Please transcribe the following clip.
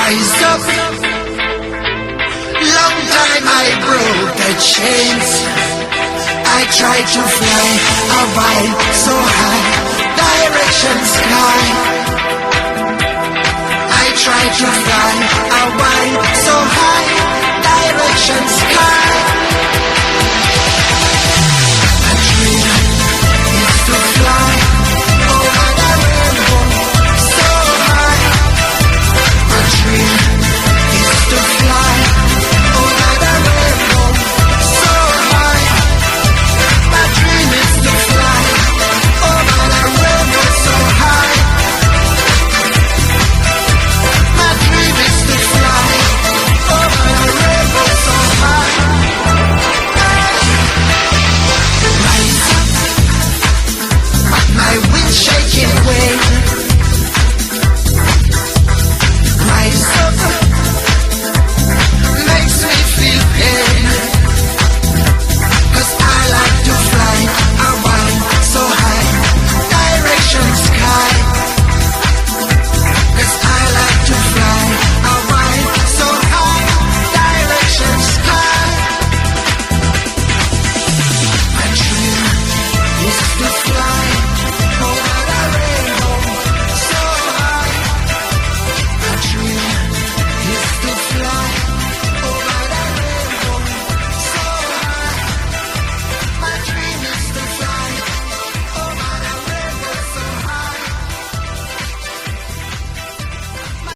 rise up. Long time I broke the chains. I tried to fly a while so high, direction sky. I tried to fly a while so high, direction sky.